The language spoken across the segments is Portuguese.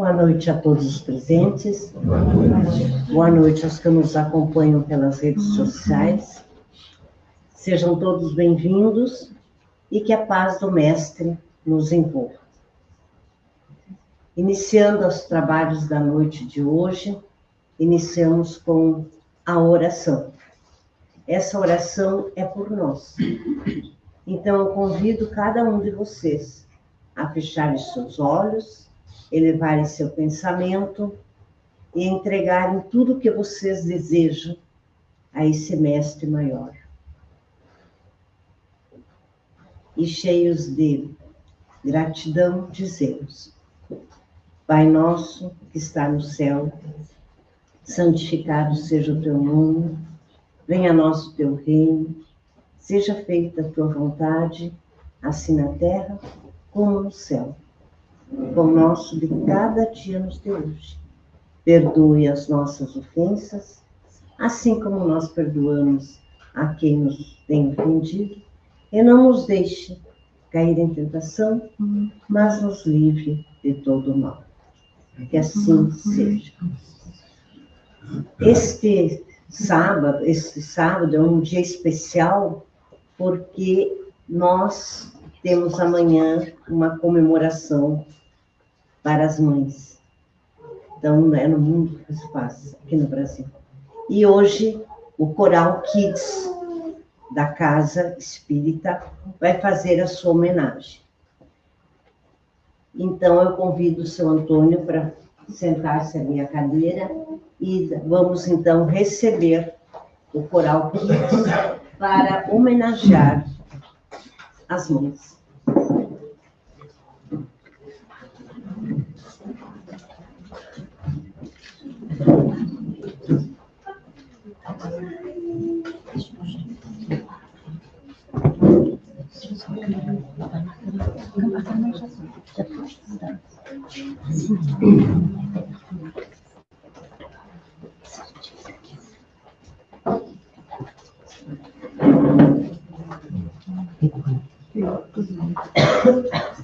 Boa noite a todos os presentes. Boa noite aos que nos acompanham pelas redes sociais. Sejam todos bem-vindos e que a paz do Mestre nos envolva. Iniciando os trabalhos da noite de hoje, iniciamos com a oração. Essa oração é por nós. Então, eu convido cada um de vocês a fecharem seus olhos, elevarem seu pensamento e entregarem tudo o que vocês desejam a esse Mestre Maior. E cheios de gratidão, dizemos: Pai nosso que está no céu, santificado seja o teu nome, venha a nós o teu reino, seja feita a tua vontade, assim na terra como no céu. O pão nosso de cada dia nos dê hoje. Perdoe as nossas ofensas, assim como nós perdoamos a quem nos tem ofendido, e não nos deixe cair em tentação, mas nos livre de todo o mal. Que assim seja. Este sábado é um dia especial porque nós temos amanhã uma comemoração para as mães. Então, é no mundo que se faz, aqui no Brasil. E hoje, o Coral Kids da Casa Espírita vai fazer a sua homenagem. Então, eu convido o seu Antônio para sentar-se à minha cadeira e vamos, então, receber o Coral Kids para homenagear as mães.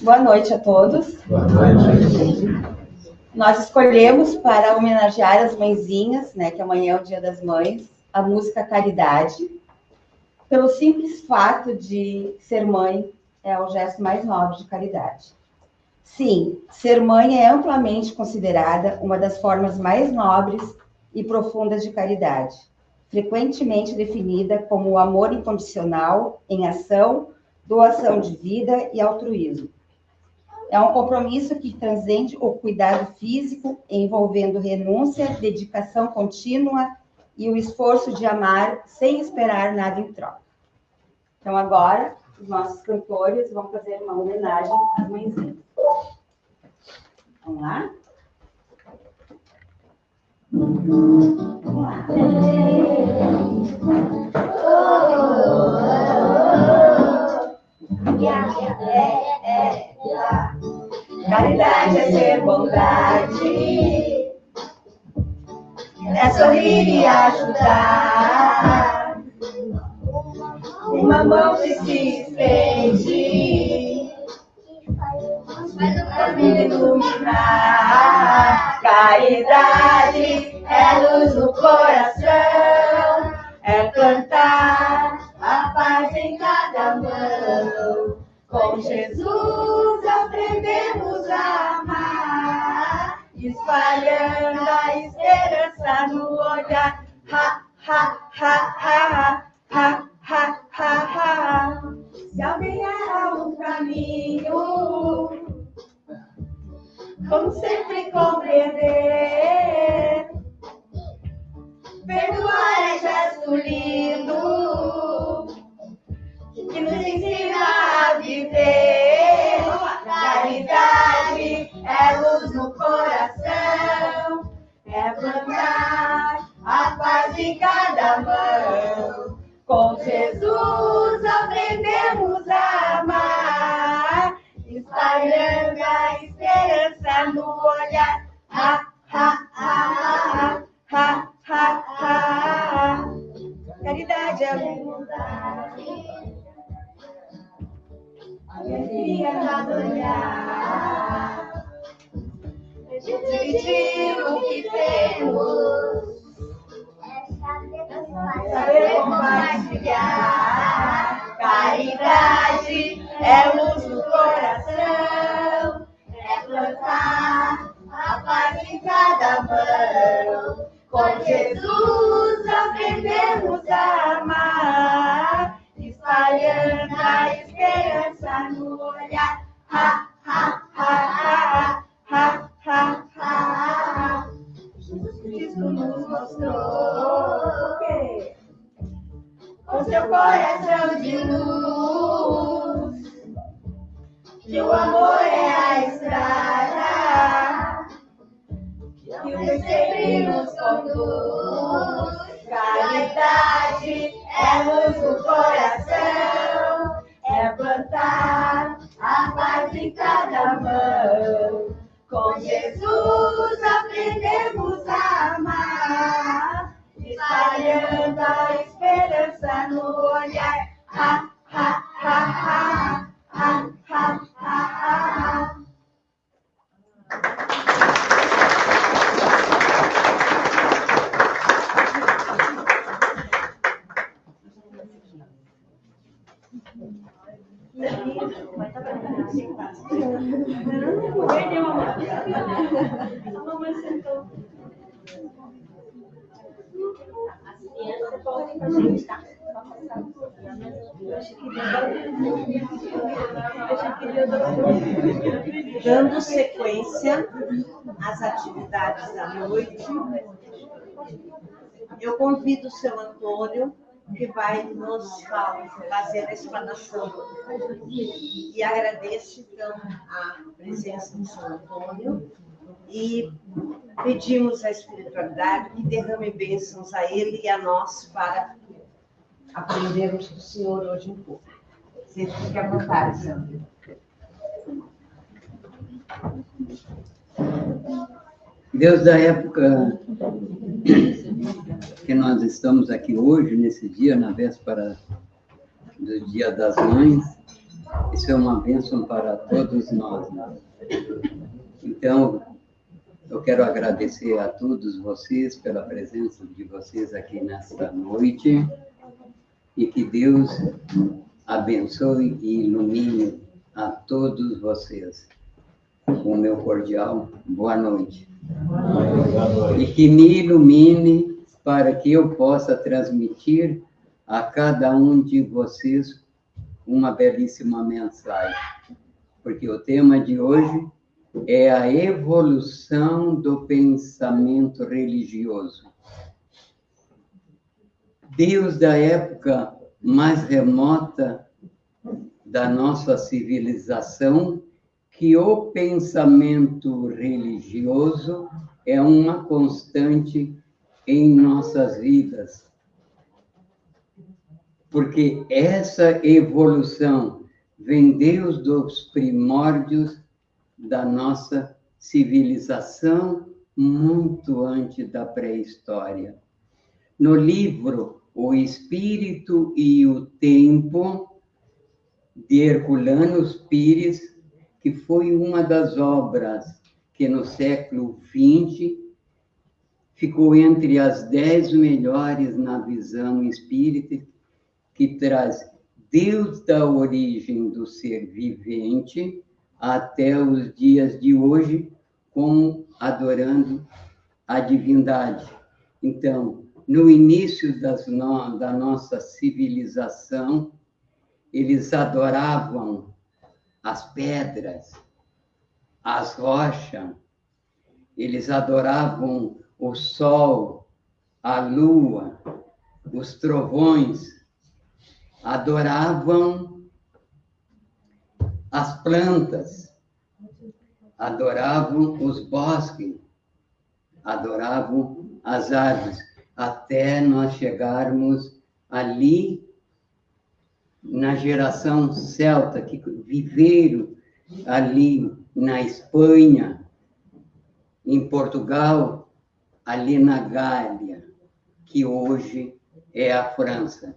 Boa noite a todos. Boa noite. Nós escolhemos para homenagear as mãezinhas, né, que amanhã é o Dia das Mães, a música Caridade, pelo simples fato de ser mãe é o gesto mais nobre de caridade. Sim, ser mãe é amplamente considerada uma das formas mais nobres e profundas de caridade, frequentemente definida como o amor incondicional em ação, doação de vida e altruísmo. É um compromisso que transcende o cuidado físico, envolvendo renúncia, dedicação contínua e o esforço de amar sem esperar nada em troca. Então, agora, os nossos cantores vão fazer uma homenagem às mãezinhas. Vamos lá? Vamos lá. Caridade é ser bondade, é sorrir e ajudar. Uma mão que se estende, faz o caminho iluminar. Caridade é luz no coração, é plantar a paz em cada mão. Com Jesus aprendemos a amar, espalhando a esperança no olhar. Ha, ha, ha, ha, ha, ha, ha, ha. Se alguém errar o caminho, vamos sempre compreender. Perdoar é gesto lindo que nos ensina a viver. Caridade é luz no coração, é plantar a paz em cada mão. Com Jesus aprendemos a amar, espalhando a esperança no olhar. Ha, ha, ha, ha, ha, ha. Caridade é bondade, alegria cada olhar, dividir o que temos, saber compartilhar. Caridade é luz no coração, é plantar a paz em cada mão. Com Jesus aprendemos a amar, espalhando a esperança no olhar. Ha, ha, ha, ha, ha, ha, ha. Jesus Cristo nos mostrou que com seu coração de luz, que o amor é a estrada, que o Deus sempre nos conduz. Caridade é luz no coração, é plantar a paz em cada mão. Com Jesus aprendemos a amar, espalhando a esperança no olhar. Ha, ha, ha, ha, ha, ha, ha, ha. Dando sequência às atividades da noite, eu convido o seu Antônio, que vai nos fazer a explanação. E agradeço, então, a presença do seu Antônio e pedimos à espiritualidade que derrame bênçãos a ele e a nós para aprendermos do Senhor hoje um pouco. Você fique à vontade, seu Antônio. Deus da época que nós estamos aqui hoje, nesse dia, na véspera do Dia das Mães, isso é uma bênção para todos nós, né? Então, eu quero agradecer a todos vocês pela presença de vocês aqui nesta noite e que Deus abençoe e ilumine a todos vocês. Com o meu cordial boa noite. E que me ilumine para que eu possa transmitir a cada um de vocês uma belíssima mensagem. Porque o tema de hoje é a evolução do pensamento religioso. Deus da época mais remota da nossa civilização, que o pensamento religioso é uma constante em nossas vidas. Porque essa evolução vem desde os primórdios da nossa civilização, muito antes da pré-história. No livro O Espírito e o Tempo, de Herculano Pires, que foi uma das obras que no século XX ficou entre as 10 melhores na visão espírita, que traz desde a origem do ser vivente até os dias de hoje, como adorando a divindade. Então, no início da nossa civilização, eles adoravam as pedras, as rochas, eles adoravam o sol, a lua, os trovões, adoravam as plantas, adoravam os bosques, adoravam as árvores, até nós chegarmos ali na geração celta, que viveram ali na Espanha, em Portugal, ali na Gália, que hoje é a França.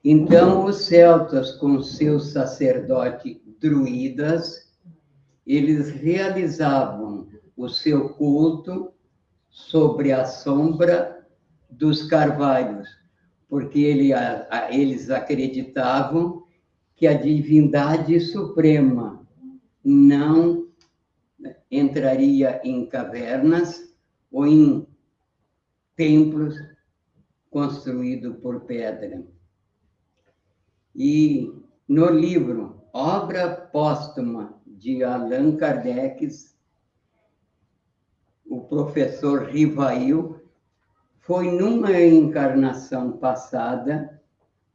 Então, os celtas, com seus sacerdotes druidas, eles realizavam o seu culto sobre a sombra dos carvalhos, porque eles acreditavam que a divindade suprema não entraria em cavernas ou em templos construídos por pedra. E no livro Obra Póstuma de Allan Kardec, o professor Rivail foi, numa encarnação passada,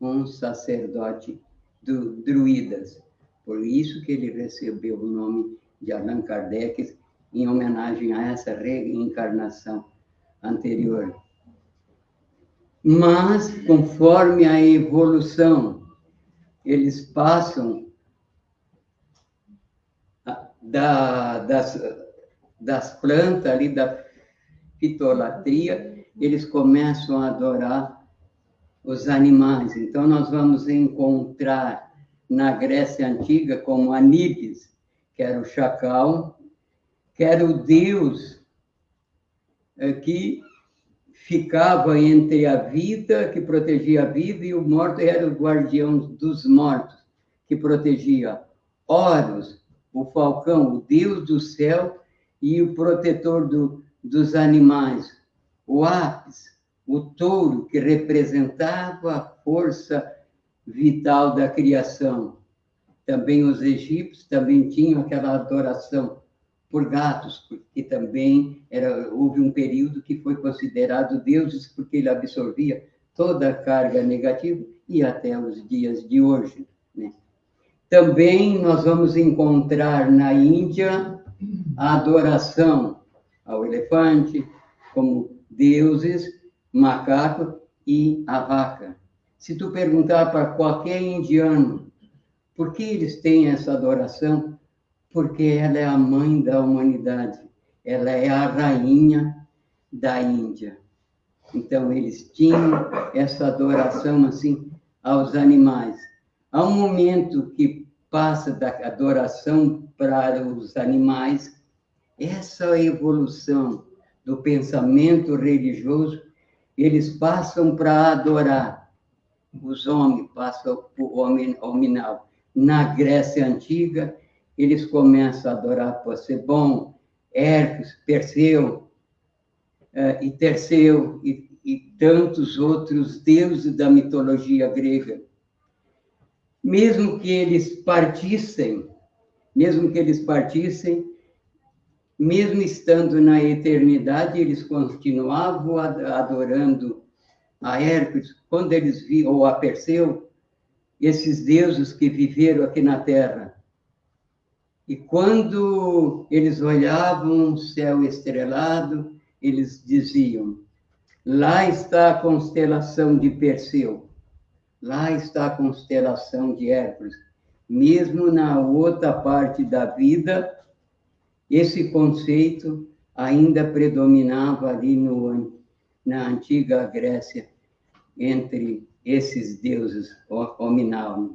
um sacerdote druidas. Por isso que ele recebeu o nome de Allan Kardec, em homenagem a essa reencarnação anterior. Mas, conforme a evolução, eles passam das plantas ali, da fitolatria, eles começam a adorar os animais. Então, nós vamos encontrar na Grécia Antiga como Aníbis, que era o chacal, que era o deus que ficava entre a vida, que protegia a vida, e o morto era o guardião dos mortos, que protegia Horus, o falcão, o deus do céu e o protetor dos animais. O Apis, o touro, que representava a força vital da criação. Também os egípcios também tinham aquela adoração por gatos, porque também houve um período que foi considerado deuses, porque ele absorvia toda a carga negativa, e até os dias de hoje, né? Também nós vamos encontrar na Índia a adoração ao elefante como deuses, macaco e a vaca. Se tu perguntar para qualquer indiano por que eles têm essa adoração, porque ela é a mãe da humanidade, ela é a rainha da Índia. Então, eles tinham essa adoração assim aos animais. Há um momento que passa da adoração para os animais, essa evolução do pensamento religioso, eles passam para adorar. Os homens passam para o hominal. Na Grécia Antiga, eles começam a adorar Posebon, Hércules, Perseu, e Terseu, e tantos outros deuses da mitologia grega. Mesmo que eles partissem, mesmo estando na eternidade, eles continuavam adorando a Hércules, quando eles viam, ou a Perseu, esses deuses que viveram aqui na Terra. E quando eles olhavam o céu estrelado, eles diziam: lá está a constelação de Perseu, lá está a constelação de Hércules. Mesmo na outra parte da vida, esse conceito ainda predominava ali na antiga Grécia, entre esses deuses hominal.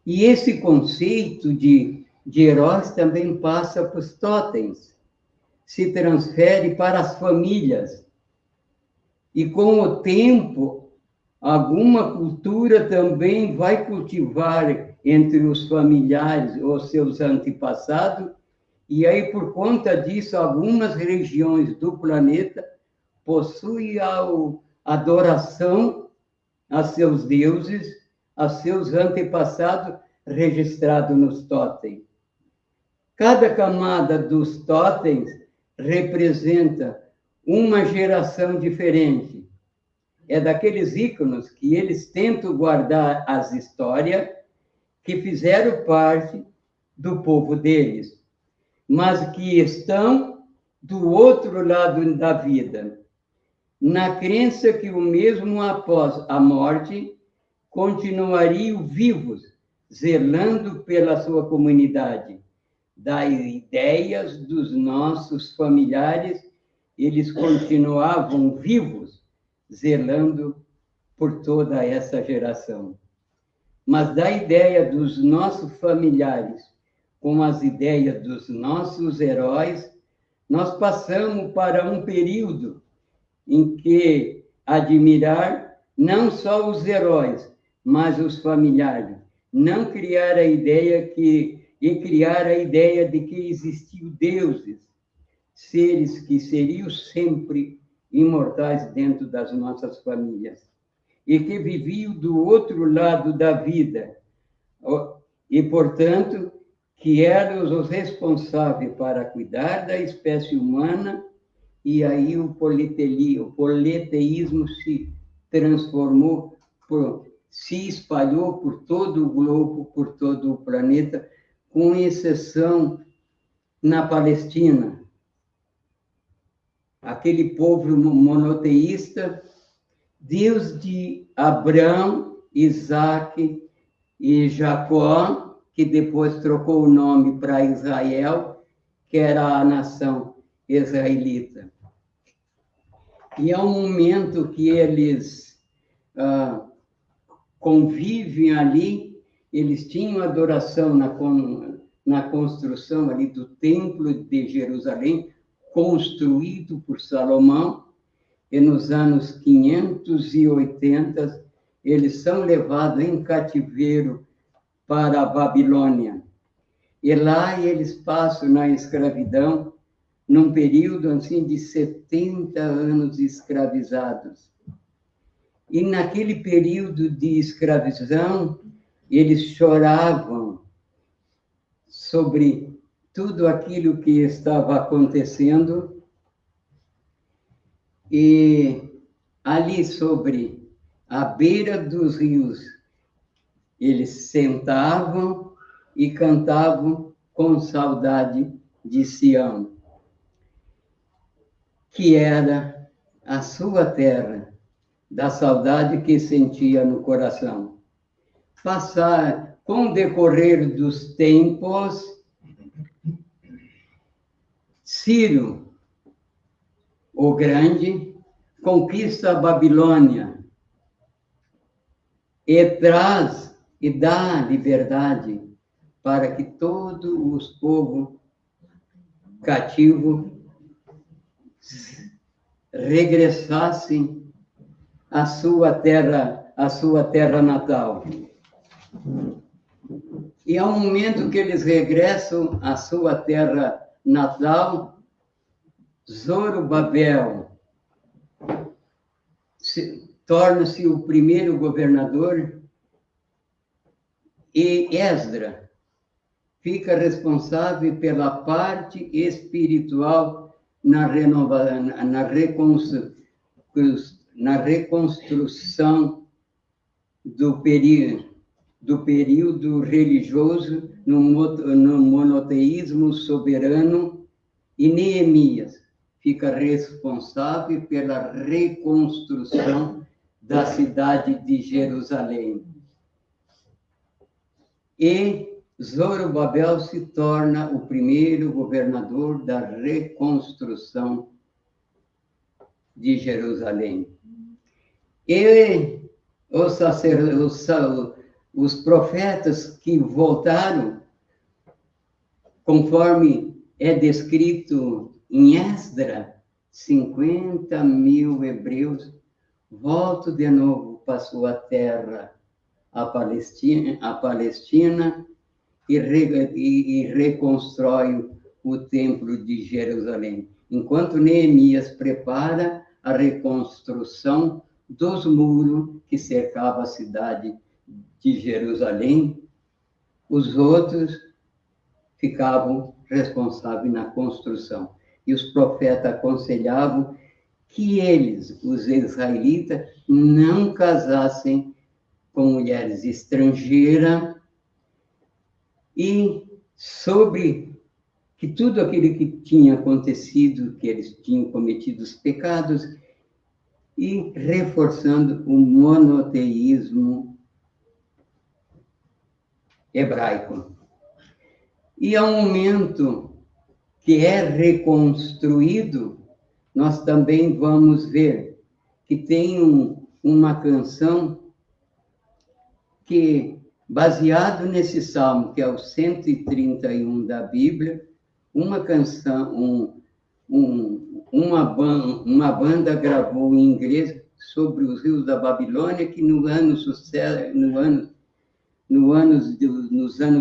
E esse conceito de heróis também passa para os totens, se transfere para as famílias. E com o tempo, alguma cultura também vai cultivar entre os familiares os seus antepassados, e aí, por conta disso, algumas regiões do planeta possuem a adoração a seus deuses, a seus antepassados registrados nos totens. Cada camada dos totens representa uma geração diferente. É daqueles ícones que eles tentam guardar as histórias que fizeram parte do povo deles, mas que estão do outro lado da vida, na crença que o mesmo após a morte continuariam vivos, zelando pela sua comunidade. Das ideias dos nossos familiares, eles continuavam vivos, zelando por toda essa geração. Mas da ideia dos nossos familiares, com as ideias dos nossos heróis, nós passamos para um período em que admirar não só os heróis, mas os familiares. Não criar a ideia de que existiam deuses, seres que seriam sempre imortais dentro das nossas famílias e que viviam do outro lado da vida e, portanto, que eram os responsáveis para cuidar da espécie humana, e aí o politeísmo se transformou, se espalhou por todo o globo, por todo o planeta, com exceção na Palestina. Aquele povo monoteísta, Deus de Abraão, Isaac e Jacó, que depois trocou o nome para Israel, que era a nação israelita. E é um momento que eles convivem ali, eles tinham adoração na construção ali do Templo de Jerusalém, construído por Salomão, e nos anos 580, eles são levados em cativeiro para a Babilônia. E lá eles passam na escravidão, num período assim de 70 anos escravizados. E naquele período de escravidão, eles choravam sobre tudo aquilo que estava acontecendo, e ali sobre a beira dos rios, eles sentavam e cantavam com saudade de Sião, que era a sua terra, da saudade que sentia no coração. Com o decorrer dos tempos, Ciro, o Grande, conquista a Babilônia e traz e dá liberdade para que todos os povos cativos regressassem à sua terra natal. E ao momento que eles regressam à sua terra natal, Zorobabel torna-se o primeiro governador e Esdra fica responsável pela parte espiritual na reconstrução do período religioso no monoteísmo soberano, e Neemias fica responsável pela reconstrução da cidade de Jerusalém. E Zorobabel se torna o primeiro governador da reconstrução de Jerusalém. E os profetas que voltaram, conforme é descrito em Esdra, 50 mil hebreus voltam de novo para sua terra, a Palestina, e reconstrói o templo de Jerusalém. Enquanto Neemias prepara a reconstrução dos muros que cercavam a cidade de Jerusalém, os outros ficavam responsáveis na construção. E os profetas aconselhavam que eles, os israelitas, não casassem com mulheres estrangeiras, e sobre que tudo aquilo que tinha acontecido, que eles tinham cometido os pecados, e reforçando o monoteísmo hebraico. E ao momento que é reconstruído, nós também vamos ver que tem uma canção que, baseado nesse salmo, que é o 131 da Bíblia, uma canção, uma banda gravou em inglês sobre os rios da Babilônia, que nos anos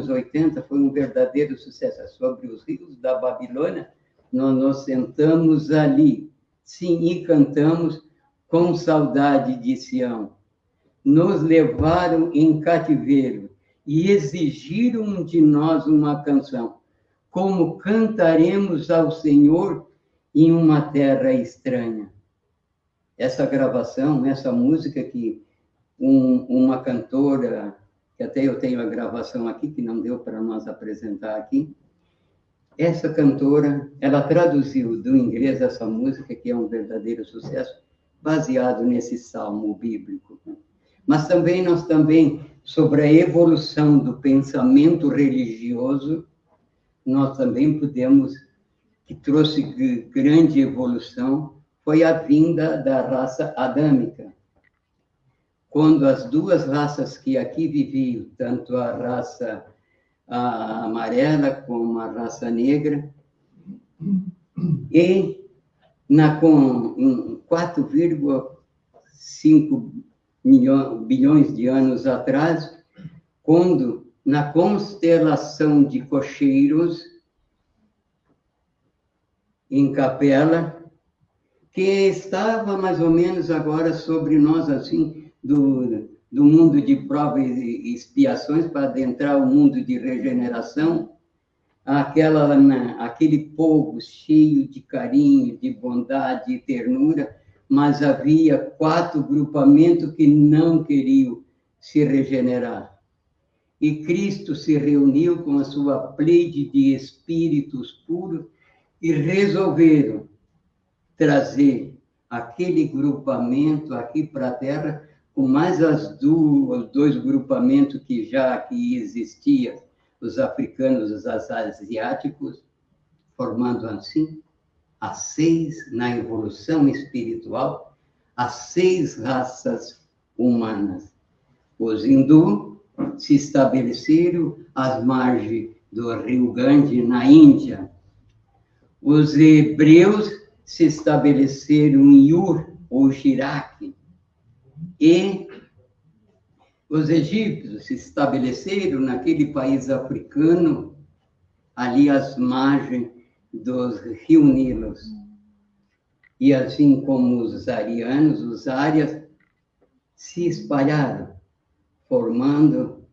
80 foi um verdadeiro sucesso. Sobre os rios da Babilônia, nós nos sentamos ali, sim, e cantamos com saudade de Sião. Nos levaram em cativeiro e exigiram de nós uma canção. Como cantaremos ao Senhor em uma terra estranha? Essa gravação, essa música que uma cantora, que até eu tenho a gravação aqui, que não deu para nós apresentar aqui, essa cantora, ela traduziu do inglês essa música, que é um verdadeiro sucesso, baseado nesse salmo bíblico. Mas também, sobre a evolução do pensamento religioso, nós também que trouxe grande evolução, foi a vinda da raça adâmica. Quando as duas raças que aqui viviam, tanto a raça amarela como a raça negra, e em 4,5 bilhões de anos atrás, quando na constelação de Cocheiros, em Capela, que estava mais ou menos agora sobre nós, assim, do mundo de provas e expiações para adentrar o mundo de regeneração, aquele povo cheio de carinho, de bondade e ternura, mas havia 4 grupamentos que não queriam se regenerar. E Cristo se reuniu com a sua pleide de espíritos puros e resolveram trazer aquele grupamento aqui para a Terra, com mais os 2 grupamentos que já aqui existiam, os africanos e os asiáticos, formando assim as 6, na evolução espiritual, as 6 raças humanas. Os hindus se estabeleceram às margens do Rio Ganges, na Índia. Os hebreus se estabeleceram em Ur, ou Iraque, e os egípcios se estabeleceram naquele país africano, ali às margens dos rios Nilos. E assim como os arianos, os árias, se espalharam, formando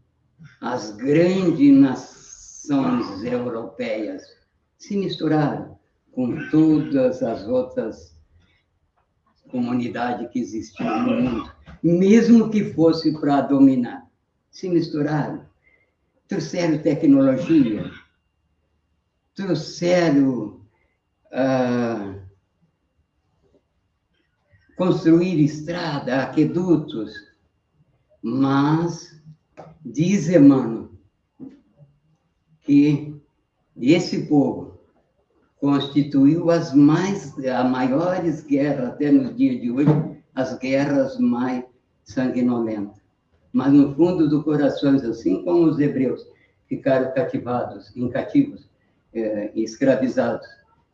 as grandes nações europeias, se misturaram com todas as outras comunidades que existiam no mundo, mesmo que fosse para dominar. Se misturaram, trouxeram tecnologia, trouxeram construir estrada, aquedutos, mas diz Emmanuel que esse povo constituiu as maiores guerras, até nos dias de hoje, as guerras mais sanguinolentas. Mas no fundo do coração, assim como os hebreus ficaram cativos, escravizados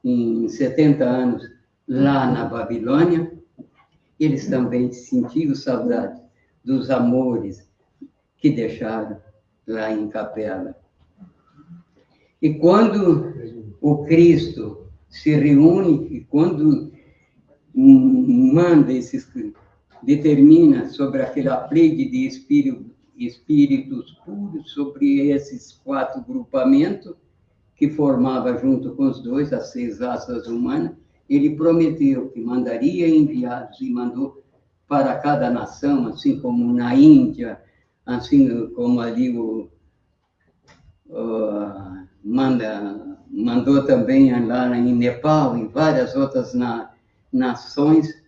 em 70 anos lá na Babilônia, eles também sentiram saudade dos amores que deixaram lá em Capela. E quando o Cristo se reúne, e quando determina sobre aquela pleide de espíritos puros, sobre esses 4 grupamentos, que formava junto com os 2, as 6 raças humanas, ele prometeu que mandaria enviados e mandou para cada nação, assim como na Índia, assim como ali mandou também lá em Nepal, em várias outras nações,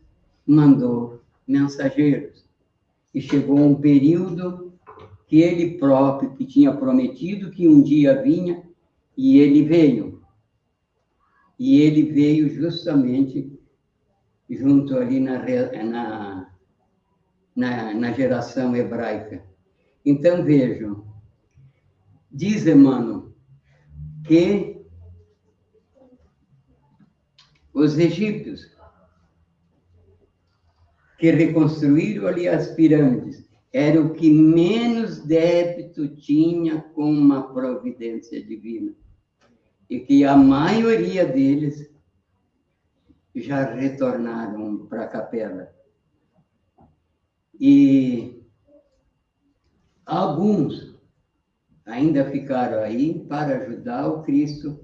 mandou mensageiros. E chegou um período que ele próprio, que tinha prometido que um dia vinha, e ele veio. E ele veio justamente junto ali na geração hebraica. Então, vejam, diz Emmanuel que os egípcios, que reconstruíram ali as pirâmides, era o que menos débito tinha com uma providência divina. E que a maioria deles já retornaram para a capela. E alguns ainda ficaram aí para ajudar o Cristo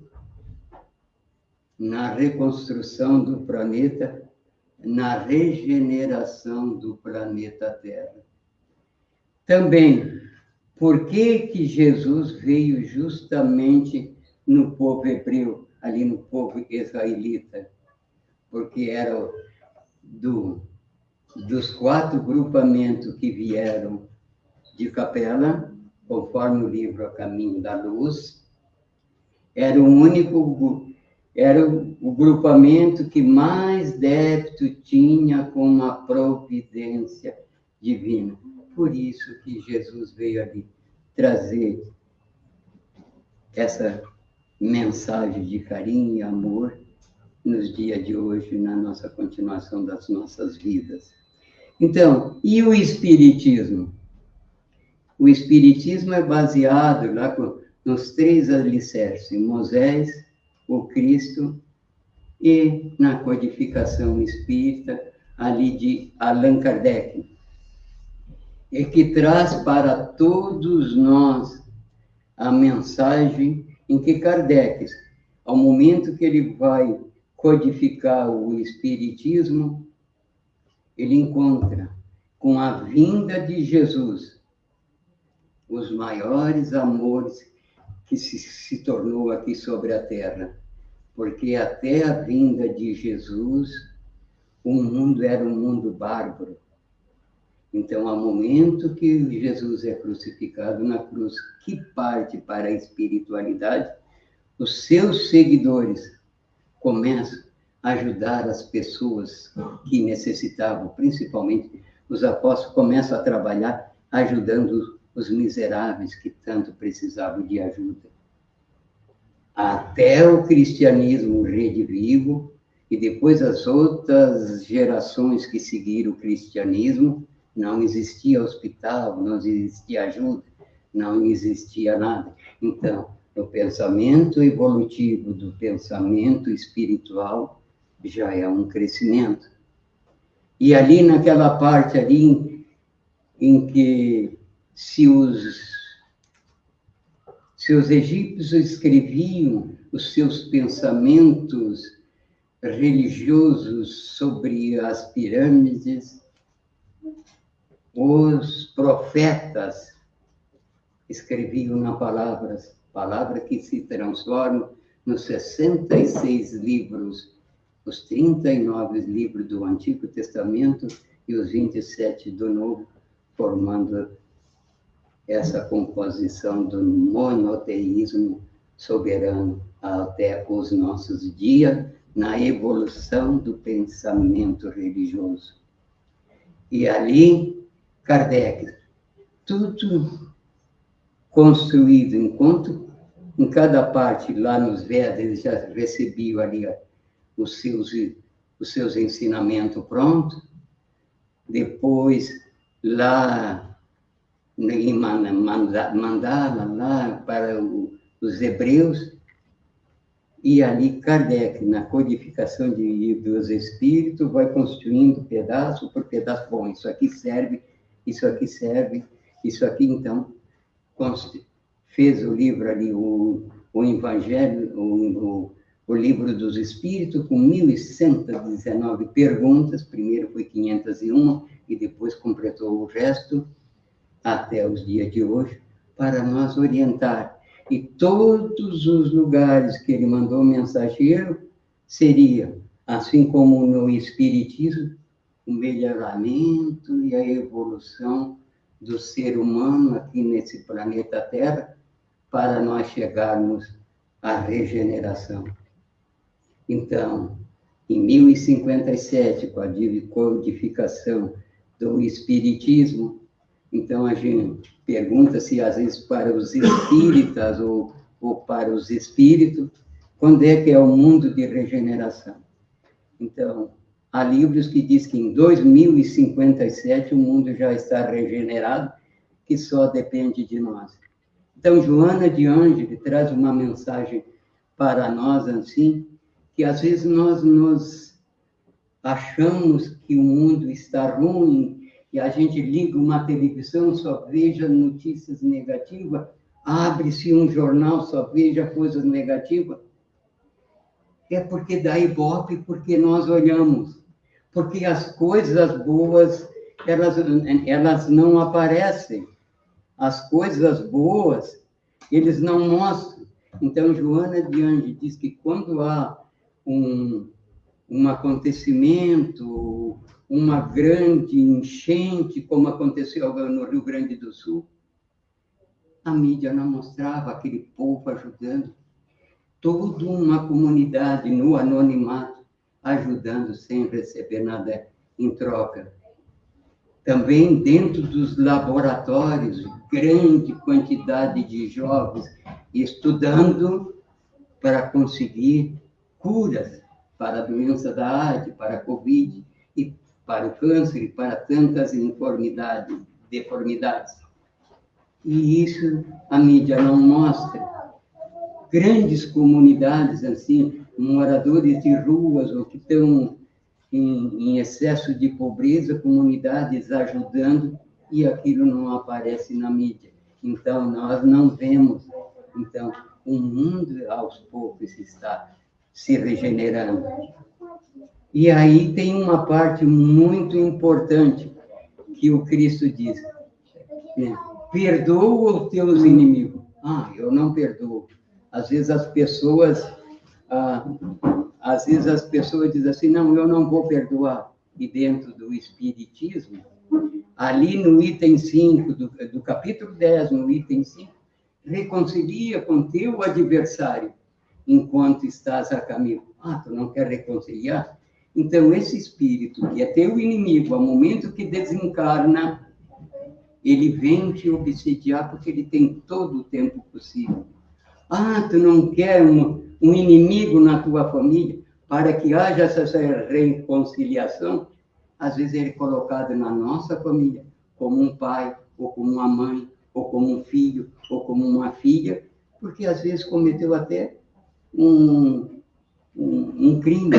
na reconstrução do planeta, na regeneração do planeta Terra. Também, por que Jesus veio justamente no povo hebreu, ali no povo israelita? Porque era dos 4 grupamentos que vieram de Capela, conforme o livro A Caminho da Luz, era o grupamento que mais débito tinha com a providência divina. Por isso que Jesus veio ali trazer essa mensagem de carinho e amor nos dias de hoje, na nossa continuação das nossas vidas. Então, e o Espiritismo? O Espiritismo é baseado lá nos 3 alicerces, em Moisés, o Cristo e na codificação espírita, ali de Allan Kardec, e que traz para todos nós a mensagem em que Kardec, ao momento que ele vai codificar o Espiritismo, ele encontra com a vinda de Jesus os maiores amores que se tornou aqui sobre a Terra. Porque até a vinda de Jesus, o mundo era um mundo bárbaro. Então, ao momento que Jesus é crucificado na cruz, que parte para a espiritualidade, os seus seguidores começam a ajudar as pessoas que necessitavam, principalmente os apóstolos começam a trabalhar ajudando os miseráveis que tanto precisavam de ajuda. Até o cristianismo redivivo, e depois as outras gerações que seguiram o cristianismo, não existia hospital, não existia ajuda, não existia nada. Então, o pensamento evolutivo do pensamento espiritual já é um crescimento. E ali naquela parte ali em que se os egípcios escreviam os seus pensamentos religiosos sobre as pirâmides, os profetas escreviam na palavra que se transforma nos 66 livros, os 39 livros do Antigo Testamento e os 27 do Novo, formando essa composição do monoteísmo soberano até os nossos dias, na evolução do pensamento religioso. E ali, Kardec, tudo construído, enquanto em cada parte, lá nos Vedas, eles já recebiam ali os seus ensinamentos prontos, depois, lá em Mandala, lá para os hebreus, e ali Kardec, na codificação dos espíritos, vai construindo pedaço por pedaço. Bom, isso aqui serve, isso aqui serve, isso aqui, então, fez o livro ali, o Evangelho, o livro dos Espíritos, com 1.119 perguntas. Primeiro foi 501, e depois completou o resto, até os dias de hoje, para nos orientar. E todos os lugares que ele mandou mensageiro seria, assim como no Espiritismo, o melhoramento e a evolução do ser humano aqui nesse planeta Terra, para nós chegarmos à regeneração. Então, em 1057, com a codificação do Espiritismo, então a gente pergunta-se, às vezes, para os espíritas ou para os espíritos, quando é que é o mundo de regeneração? Então, há livros que dizem que em 2057 o mundo já está regenerado, que só depende de nós. Então, Joana de Ângeles traz uma mensagem para nós, assim, que às vezes nós nos achamos que o mundo está ruim, e a gente liga uma televisão, só veja notícias negativas, abre-se um jornal, só veja coisas negativas. É porque dá ibope, porque nós olhamos. Porque as coisas boas, elas não aparecem. As coisas boas, eles não mostram. Então, Joana de Ângeles diz que quando há um acontecimento, uma grande enchente, como aconteceu no Rio Grande do Sul, a mídia não mostrava aquele povo ajudando. Toda uma comunidade no anonimato, ajudando sem receber nada em troca. Também dentro dos laboratórios, grande quantidade de jovens estudando para conseguir curas para a doença da AIDS, para a Covid, e para o câncer, e para tantas deformidades. E isso a mídia não mostra. Grandes comunidades, assim, moradores de ruas, ou que estão em excesso de pobreza, comunidades ajudando, e aquilo não aparece na mídia. Então, nós não vemos. Então, o mundo, aos poucos, está se regenerando. E aí tem uma parte muito importante que o Cristo diz, né? Perdoa os teus inimigos. Ah, eu não perdoo. Às vezes as pessoas dizem assim, não, eu não vou perdoar. E dentro do Espiritismo, ali no item 5, do capítulo 10, no item 5, reconcilia com teu adversário enquanto estás a caminho. Ah, tu não quer reconciliar? Então, esse espírito, que é teu inimigo, ao momento que desencarna, ele vem te obsediar porque ele tem todo o tempo possível. Ah, tu não quer um inimigo na tua família para que haja essa reconciliação? Às vezes ele é colocado na nossa família como um pai, ou como uma mãe, ou como um filho, ou como uma filha, porque às vezes cometeu até um crime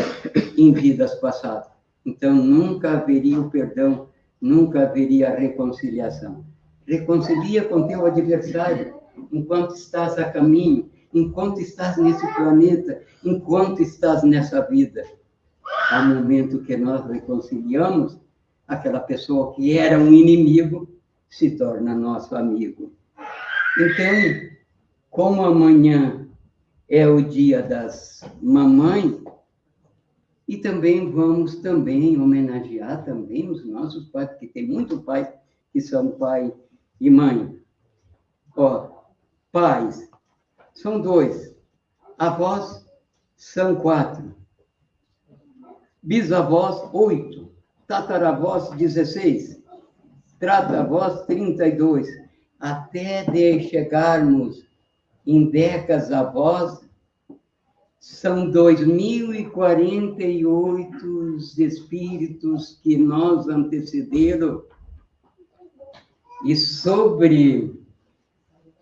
em vidas passadas. Então, nunca haveria o perdão, nunca haveria a reconciliação. Reconcilia com teu adversário enquanto estás a caminho, enquanto estás nesse planeta, enquanto estás nessa vida. Ao momento que nós reconciliamos, aquela pessoa que era um inimigo se torna nosso amigo. Então, como amanhã é o dia das mamães, e também vamos homenagear também os nossos pais, porque tem muitos pais que são pai e mãe. Ó, pais são 2, avós são 4, bisavós 8, tataravós 16, tratavós 32, até de chegarmos em décadas avós, são 2048 espíritos que nos antecederam, e sobre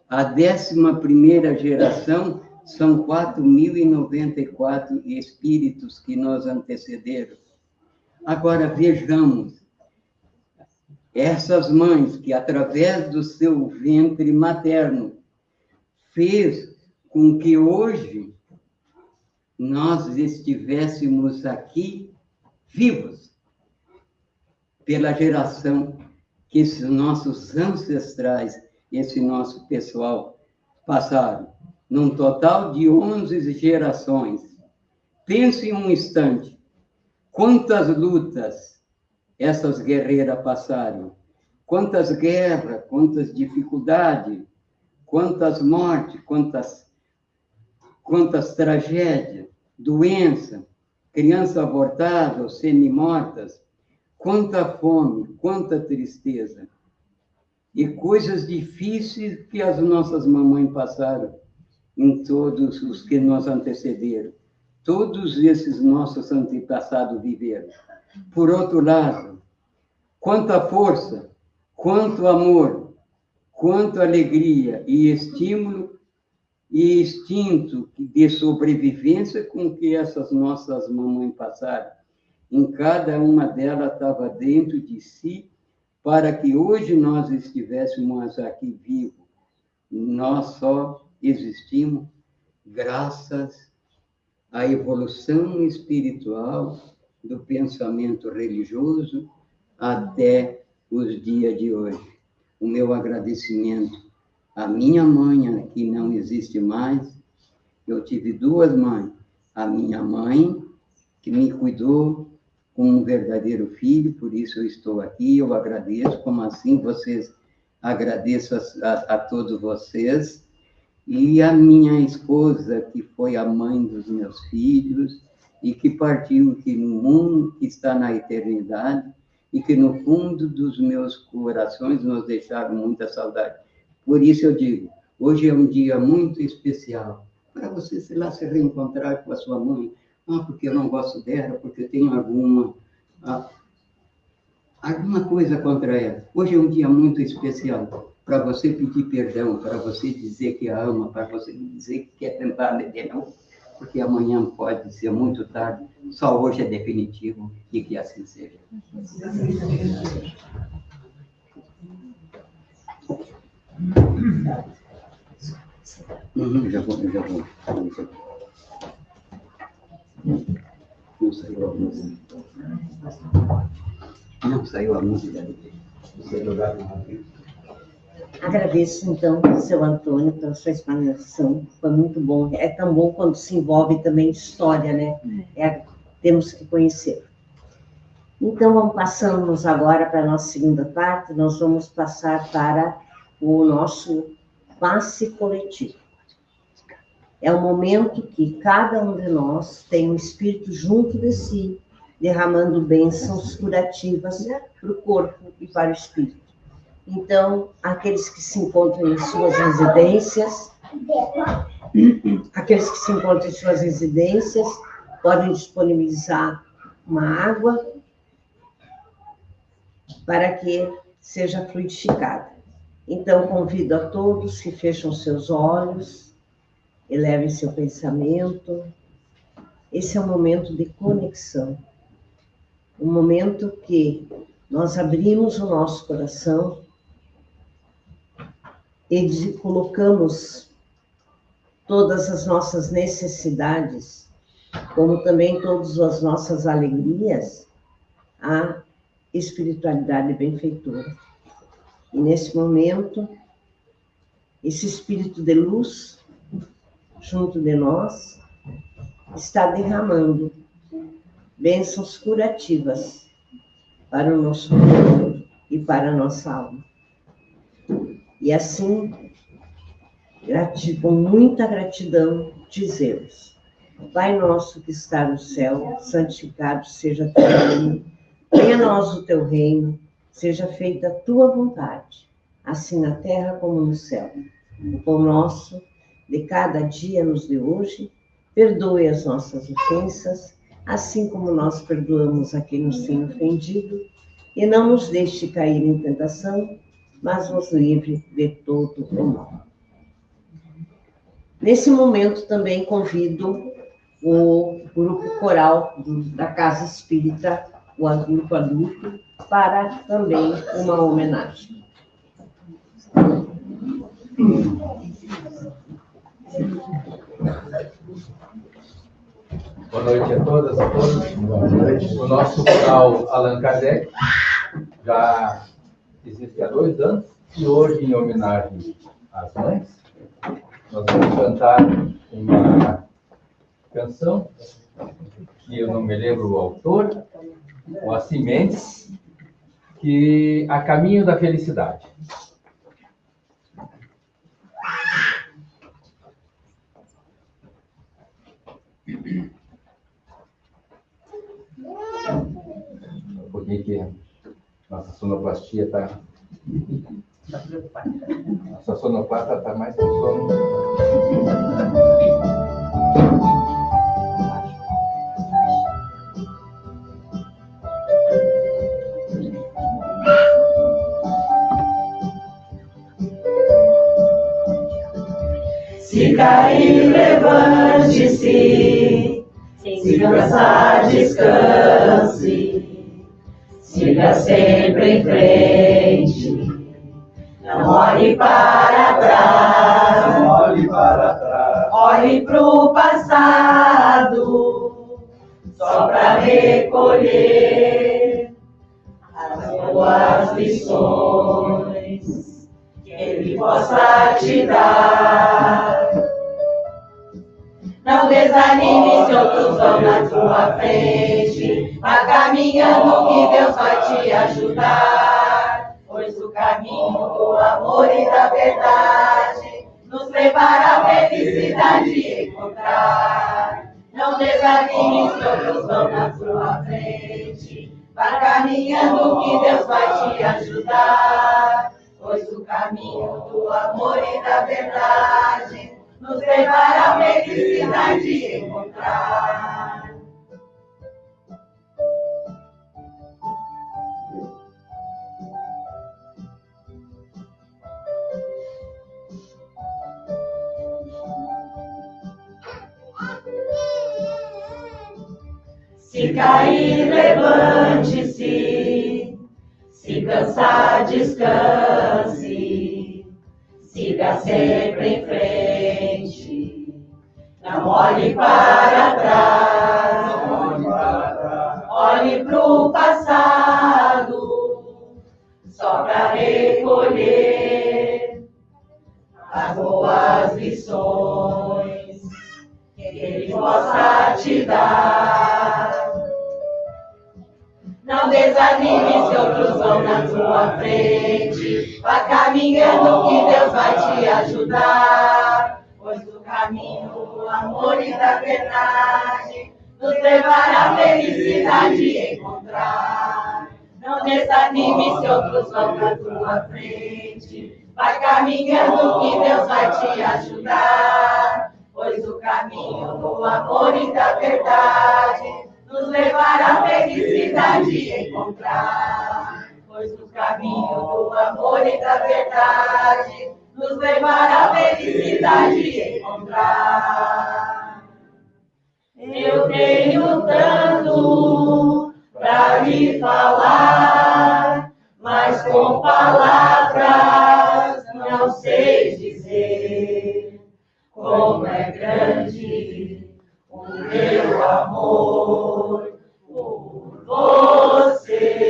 a 11ª geração, são 4.094 espíritos que nos antecederam. Agora, vejamos, essas mães que, através do seu ventre materno, fez com que hoje nós estivéssemos aqui vivos, pela geração que esses nossos ancestrais, esse nosso pessoal passaram, num total de 11 gerações. Pense um instante, quantas lutas essas guerreiras passaram, quantas guerras, quantas dificuldades, quantas mortes, quantas tragédias, doença, criança abortada ou semi-mortas, quanta fome, quanta tristeza. E coisas difíceis que as nossas mamães passaram, em todos os que nos antecederam. todos esses nossos antepassados viveram. Por outro lado, quanta força, quanto amor, quanto alegria e estímulo e instinto de sobrevivência com que essas nossas mamães passaram. Em cada uma delas estava dentro de si, para que hoje nós estivéssemos aqui vivos. Nós só existimos graças à evolução espiritual do pensamento religioso até os dias de hoje. O meu agradecimento à minha mãe, que não existe mais. Eu tive duas mães. A minha mãe, que me cuidou como um verdadeiro filho, por isso eu estou aqui, eu agradeço, como assim vocês, agradeço a todos vocês, e a minha esposa, que foi a mãe dos meus filhos, e que partiu aqui no mundo, que está na eternidade, e que no fundo dos meus corações nos deixaram muita saudade. Por isso eu digo, hoje é um dia muito especial, para você, sei lá, se reencontrar com a sua mãe. Porque eu não gosto dela, porque eu tenho alguma coisa contra ela. Hoje é um dia muito especial para você pedir perdão, para você dizer que a ama, para você dizer que quer tentar de novo, porque amanhã pode ser muito tarde, só hoje é definitivo e que assim seja. Já vou. Não saiu a música. Não saiu a música. Agradeço, então, seu Antônio, pela sua explanação. Foi muito bom. É tão bom quando se envolve também história, né? Temos que conhecer. Então, passamos agora para a nossa segunda parte. Nós vamos passar para o nosso passe coletivo. É o momento que cada um de nós tem um espírito junto de si, derramando bênçãos curativas para o corpo e para o espírito. Então, aqueles que se encontram em suas residências, podem disponibilizar uma água para que seja fluidificada. Então, convido a todos que fecham seus olhos, elevem seu pensamento. Esse é um momento de conexão, um momento que nós abrimos o nosso coração e colocamos todas as nossas necessidades, como também todas as nossas alegrias, à espiritualidade benfeitora. E nesse momento, esse espírito de luz junto de nós está derramando bênçãos curativas para o nosso corpo e para a nossa alma. E assim, com muita gratidão, dizemos: Pai nosso que está no céu, santificado seja o teu nome, venha a nós o teu reino, seja feita a tua vontade, assim na terra como no céu. O pão nosso de cada dia nos dê hoje, perdoe as nossas ofensas, assim como nós perdoamos a quem nos tem ofendido, e não nos deixe cair em tentação, mas nos livre de todo o mal. Nesse momento também convido o grupo coral da Casa Espírita, o grupo adulto, para também uma homenagem. Boa noite a todas e a todos. Boa noite. O nosso coral Allan Kardec já existe há 2 anos e hoje, em homenagem às mães, nós vamos cantar uma canção que eu não me lembro o autor, o Assim Mendes, que A Caminho da Felicidade. Porque que nossa sonoplastia está... Nossa sonoplasta está mais que sono. Se cair, levante-se. Se cansar, descanse. Siga sempre em frente. Não olhe para trás. Não olhe para trás. Olhe pro passado. Só para recolher as boas lições que ele possa te dar. Não desanime se outros vão na tua frente. Vá caminhando que Deus vai te ajudar. Pois o caminho do amor e da verdade nos levará à felicidade encontrar. Não desanime se outros vão na tua frente. Vá caminhando que Deus vai te ajudar. Pois o caminho do amor e da verdade nos levará à felicidade encontrar. Se cair, levante-se. Se cansar, descanse. Siga sempre em frente. Não olhe para trás. Olhe pro passado. Só para recolher as boas lições que ele possa te dar. Não desanime se outros vão na tua frente. Vá caminhando que Deus vai te ajudar. Pois o caminho do amor e da verdade nos levará à felicidade encontrar. Não desanime se outros vão na tua frente. Vai caminhando que Deus vai te ajudar. Pois o caminho do amor e da verdade nos levará à felicidade encontrar. Pois o caminho do amor e da verdade nos levará à felicidade encontrar. Eu tenho tanto para lhe falar, mas com palavras não sei dizer como é grande o meu amor por você.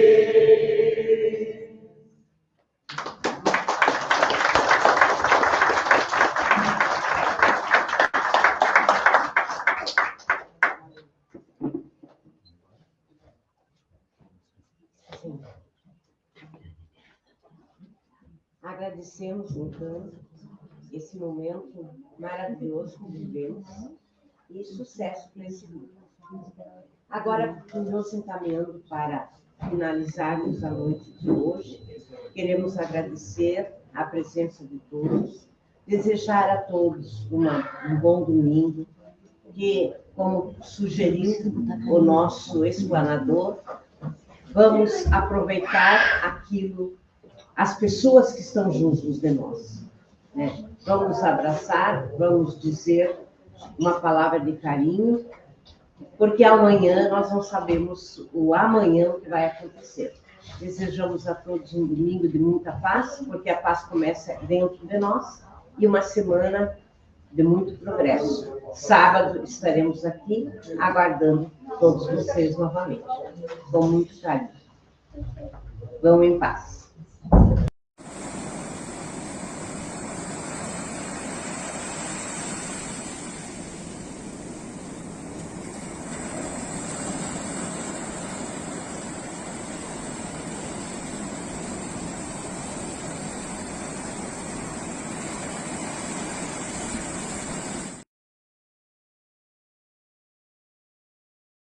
Agradecemos, então, esse momento maravilhoso que vivemos e sucesso para esse grupo. Agora, nos encaminhando para finalizarmos a noite de hoje, queremos agradecer a presença de todos, desejar a todos um bom domingo, que, como sugeriu o nosso explanador, vamos aproveitar aquilo, as pessoas que estão juntos de nós, né? Vamos abraçar, vamos dizer uma palavra de carinho, porque amanhã nós não sabemos o amanhã o que vai acontecer. Desejamos a todos um domingo de muita paz, porque a paz começa dentro de nós, e uma semana de muito progresso. Sábado estaremos aqui aguardando todos vocês novamente, com muito carinho. Vão em paz.